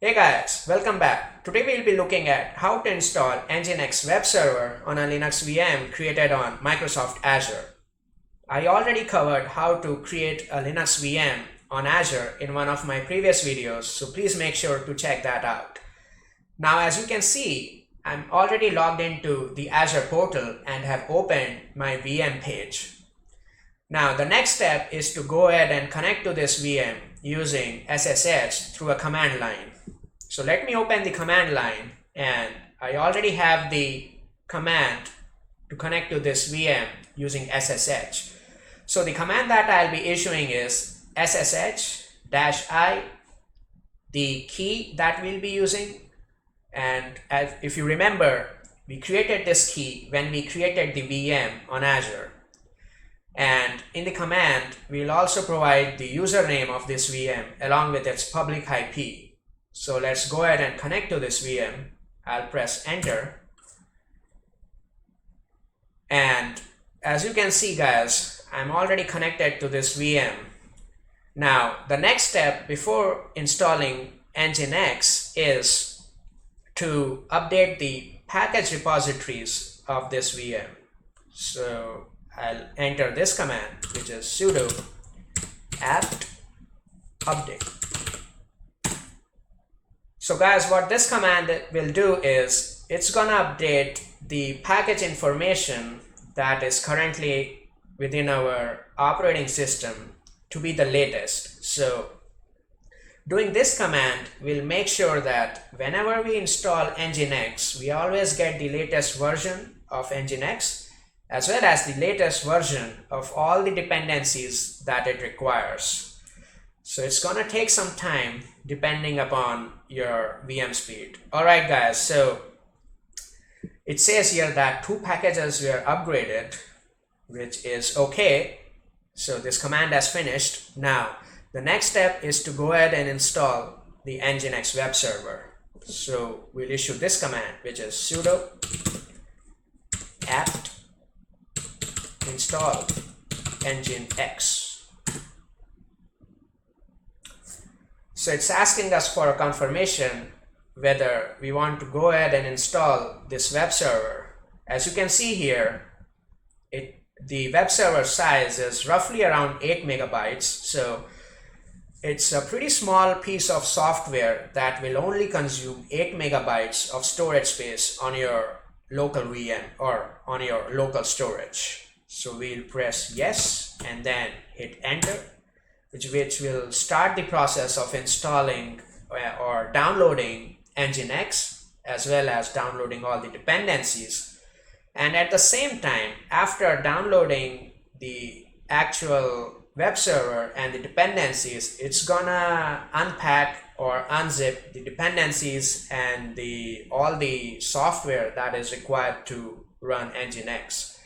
Hey guys, welcome back. Today we'll be looking at how to install NGINX web server on a Linux VM created on Microsoft Azure. I already covered how to create a Linux VM on Azure in one of my previous videos, so please make sure to check that out. Now as you can see, I'm already logged into the Azure portal and have opened my VM page. Now the next step is to go ahead and connect to this VM using SSH through a command line. So let me open the command line, and I already have the command to connect to this VM using SSH. So the command that I'll be issuing is SSH-I, the key that we'll be using. And if you remember, we created this key when we created the VM on Azure. And in the command, we'll also provide the username of this VM along with its public IP. So let's go ahead and connect to this VM. I'll press enter. And as you can see guys, I'm already connected to this VM. Now the next step before installing NGINX is to update the package repositories of this VM. So I'll enter this command, which is sudo apt update. So guys, what this command will do is it's gonna update the package information that is currently within our operating system to be the latest. So doing this command will make sure that whenever we install NGINX, we always get the latest version of NGINX as well as the latest version of all the dependencies that it requires. So it's gonna take some time depending upon your VM speed. Alright guys, so it says here that 2 packages were upgraded, which is okay. So this command has finished. Now the next step is to go ahead and install the NGINX web server. So we'll issue this command, which is sudo apt install NGINX. So it's asking us for a confirmation whether we want to go ahead and install this web server. As you can see here, the web server size is roughly around 8 megabytes. So it's a pretty small piece of software that will only consume 8 megabytes of storage space on your local VM or on your local storage. So we'll press yes and then hit enter, which will start the process of installing or downloading NGINX as well as downloading all the dependencies. And at the same time, after downloading the actual web server and the dependencies, it's gonna unpack or unzip the dependencies and all the software that is required to run NGINX.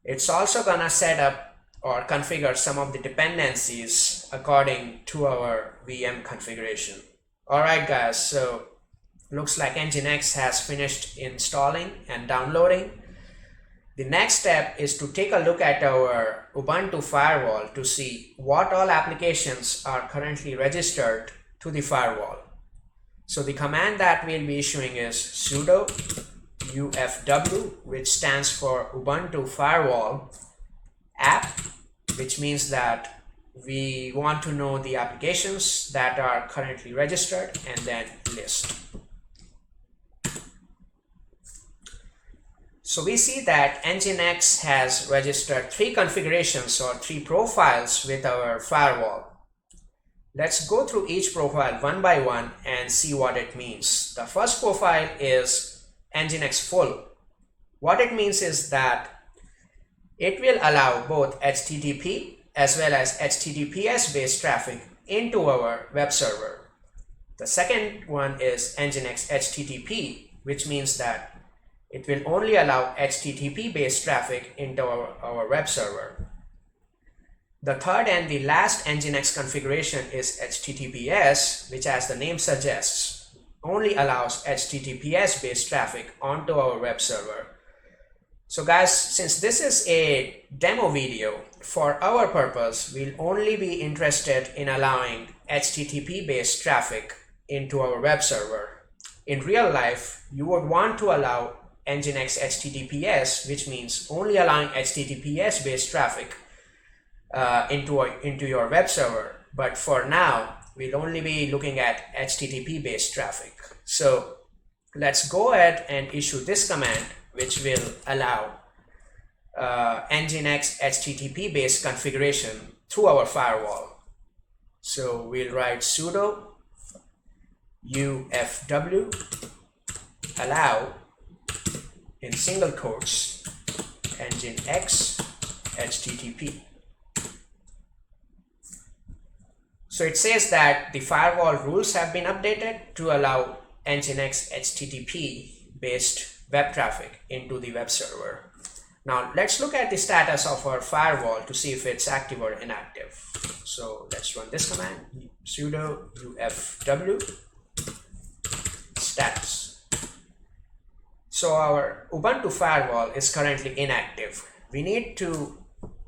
It's also gonna set up or configure some of the dependencies according to our VM configuration. Alright guys, so looks like NGINX has finished installing and downloading. The next step is to take a look at our Ubuntu firewall to see what all applications are currently registered to the firewall. So the command that we'll be issuing is sudo ufw, which stands for Ubuntu firewall app, which means that we want to know the applications that are currently registered, and then list. So we see that NGINX has registered 3 configurations or 3 profiles with our firewall. Let's go through each profile one by one and see what it means. The first profile is NGINX full. What it means is that it will allow both HTTP as well as HTTPS based traffic into our web server. The second one is NGINX HTTP, which means that it will only allow HTTP based traffic into our web server. The third and the last NGINX configuration is HTTPS, which as the name suggests, only allows HTTPS based traffic onto our web server. So guys, since this is a demo video, for our purpose, we'll only be interested in allowing HTTP based traffic into our web server. In real life, you would want to allow NGINX HTTPS, which means only allowing HTTPS based traffic into your web server. But for now, we'll only be looking at HTTP based traffic. So let's go ahead and issue this command, which will allow NGINX HTTP based configuration through our firewall. So we'll write sudo ufw allow in single quotes NGINX HTTP. So it says that the firewall rules have been updated to allow NGINX HTTP based web traffic into the web server. Now let's look at the status of our firewall to see if it's active or inactive. So let's run this command, sudo ufw status. So our Ubuntu firewall is currently inactive. We need to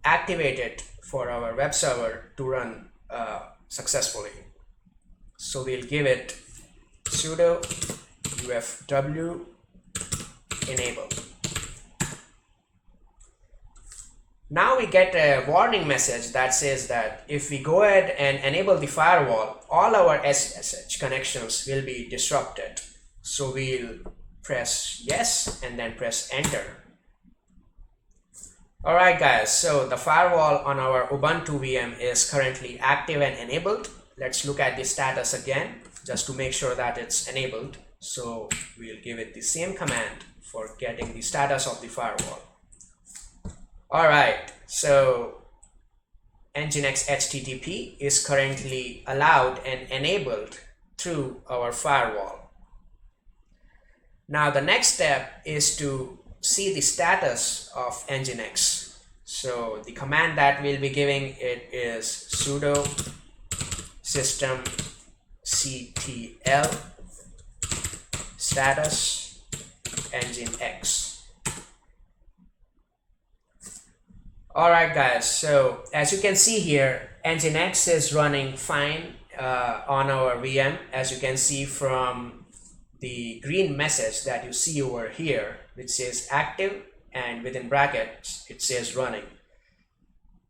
activate it for our web server to run successfully. So we'll give it sudo ufw enable. Now we get a warning message that says that if we go ahead and enable the firewall, all our SSH connections will be disrupted. So we'll press yes and then press enter. Alright guys, so the firewall on our Ubuntu VM is currently active and enabled. Let's look at the status again just to make sure that it's enabled. So we'll give it the same command for getting the status of the firewall. Alright, so NGINX HTTP is currently allowed and enabled through our firewall. Now the next step is to see the status of NGINX. So the command that we'll be giving it is sudo systemctl status NGINX. Alright guys, so as you can see here, NGINX is running fine on our VM, as you can see from the green message that you see over here, which says active and within brackets it says running.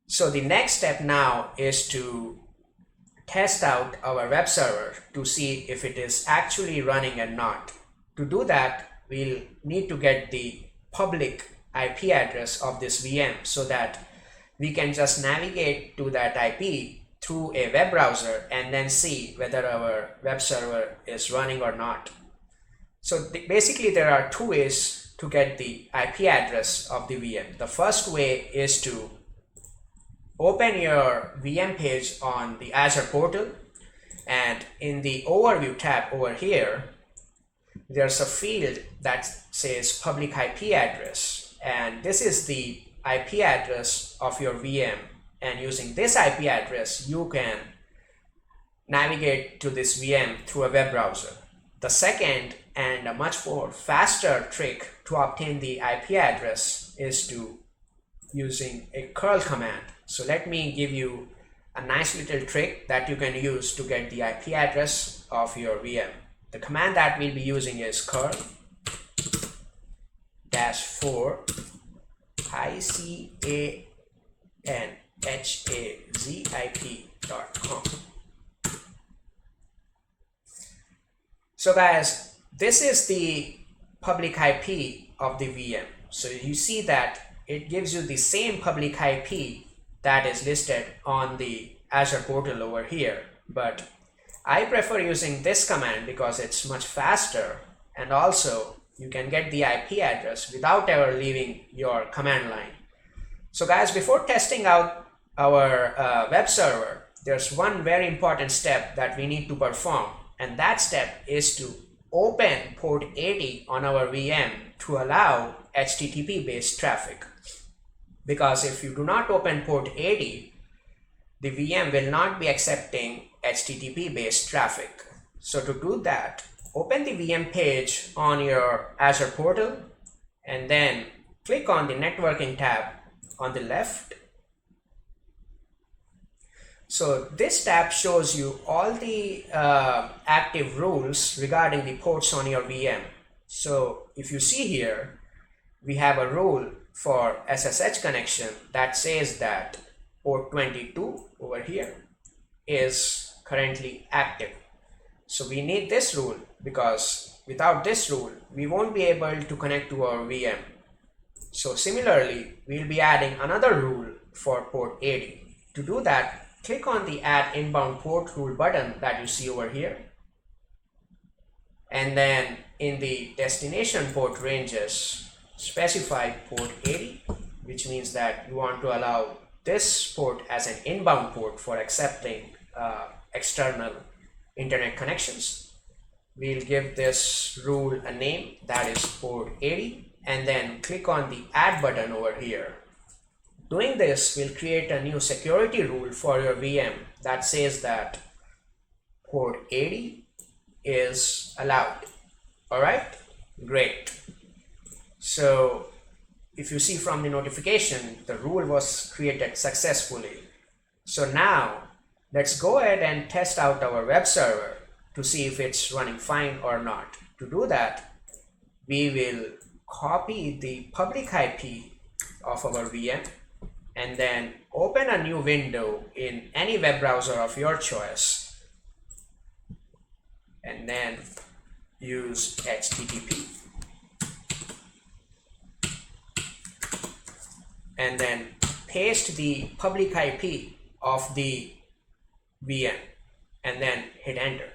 So the next step now is to test out our web server to see if it is actually running or not. To do that, we'll need to get the public IP address of this VM so that we can just navigate to that IP through a web browser and then see whether our web server is running or not. So basically there are two ways to get the IP address of the VM. The first way is to open your VM page on the Azure portal, and in the overview tab over here there's a field that says public IP address, and this is the IP address of your VM, and using this IP address you can navigate to this VM through a web browser. The second and a much more faster trick to obtain the IP address is to using a curl command. So let me give you a nice little trick that you can use to get the IP address of your VM. The command that we'll be using is curl -4 ICANHAZIP.com. So guys, this is the public IP of the VM. So you see that it gives you the same public IP that is listed on the Azure portal over here, but I prefer using this command because it's much faster, and also you can get the IP address without ever leaving your command line. So guys, before testing out our web server, there's one very important step that we need to perform, and that step is to open port 80 on our VM to allow HTTP based traffic. Because if you do not open port 80, the VM will not be accepting HTTP based traffic. So to do that, open the VM page on your Azure portal and then click on the networking tab on the left. So this tab shows you all the active rules regarding the ports on your VM. So if you see here, we have a rule for SSH connection that says that port 22 over here is currently active. So we need this rule because without this rule, we won't be able to connect to our VM. So similarly, we'll be adding another rule for port 80. To do that, click on the Add Inbound Port Rule button that you see over here. And then in the destination port ranges, specify port 80, which means that you want to allow this port as an inbound port for accepting external internet connections. We'll give this rule a name, that is port 80, and then click on the Add button over here. Doing this will create a new security rule for your VM that says that port 80 is allowed. All right, great. So if you see from the notification, the rule was created successfully. So now let's go ahead and test out our web server to see if it's running fine or not. To do that, we will copy the public IP of our VM and then open a new window in any web browser of your choice and then use HTTP and then paste the public IP of the VM and then hit enter.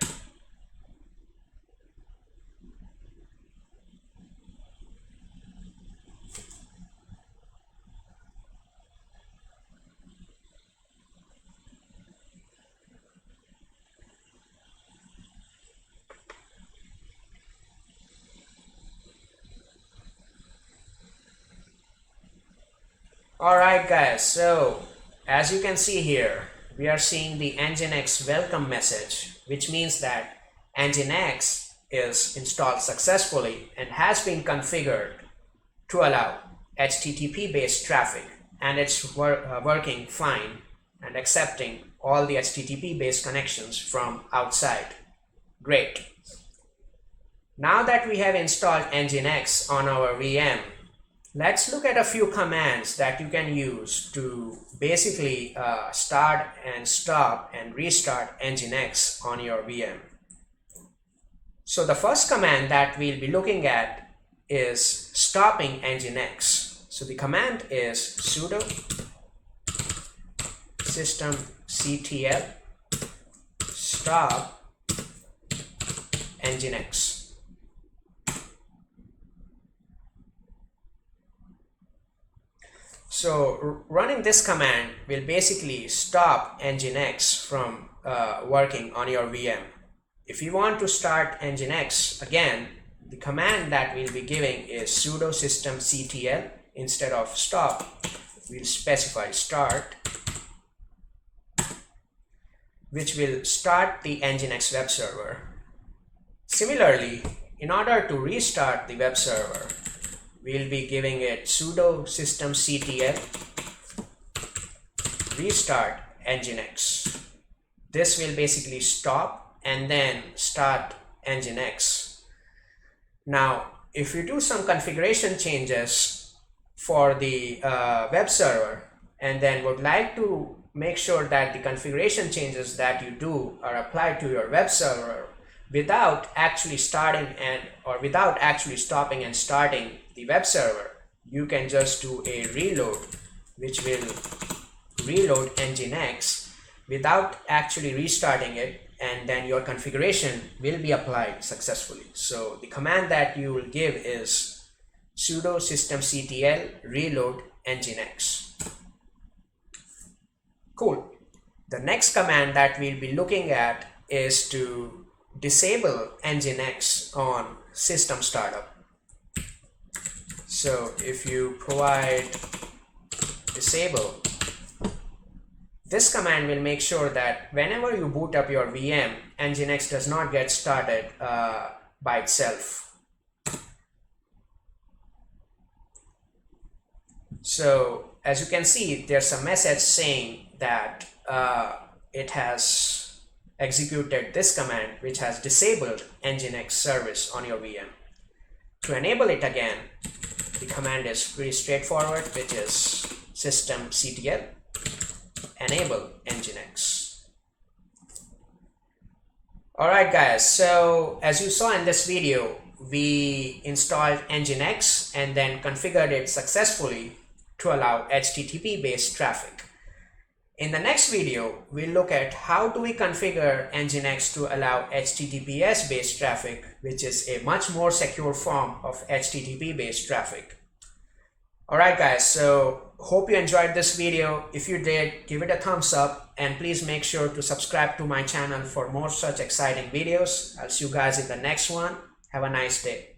Alright guys, so as you can see here, we are seeing the NGINX welcome message, which means that NGINX is installed successfully and has been configured to allow HTTP based traffic, and it's working fine and accepting all the HTTP based connections from outside. Great. Now that we have installed NGINX on our VM, let's look at a few commands that you can use to basically start and stop and restart NGINX on your VM. So the first command that we'll be looking at is stopping NGINX. So the command is sudo systemctl stop NGINX. So running this command will basically stop NGINX from working on your VM. If you want to start NGINX again, the command that we'll be giving is sudo systemctl. Instead of stop, we'll specify start, which will start the NGINX web server. Similarly, in order to restart the web server, we'll be giving it sudo systemctl restart NGINX. This will basically stop and then start NGINX. Now, if you do some configuration changes for the web server and then would like to make sure that the configuration changes that you do are applied to your web server without actually stopping and starting the web server, you can just do a reload, which will reload NGINX without actually restarting it, and then your configuration will be applied successfully. So the command that you will give is sudo systemctl reload NGINX. Cool. The next command that we'll be looking at is to disable NGINX on system startup. So if you provide disable, this command will make sure that whenever you boot up your VM, NGINX does not get started by itself. So as you can see, there's a message saying that it has executed this command, which has disabled NGINX service on your VM. To enable it again, the command is pretty straightforward, which is systemctl enable NGINX. Alright guys, so as you saw in this video, we installed NGINX and then configured it successfully to allow HTTP based traffic. In the next video, we'll look at how do we configure NGINX to allow HTTPS based traffic, which is a much more secure form of HTTP based traffic. Alright guys, so hope you enjoyed this video. If you did, give it a thumbs up and please make sure to subscribe to my channel for more such exciting videos. I'll see you guys in the next one. Have a nice day.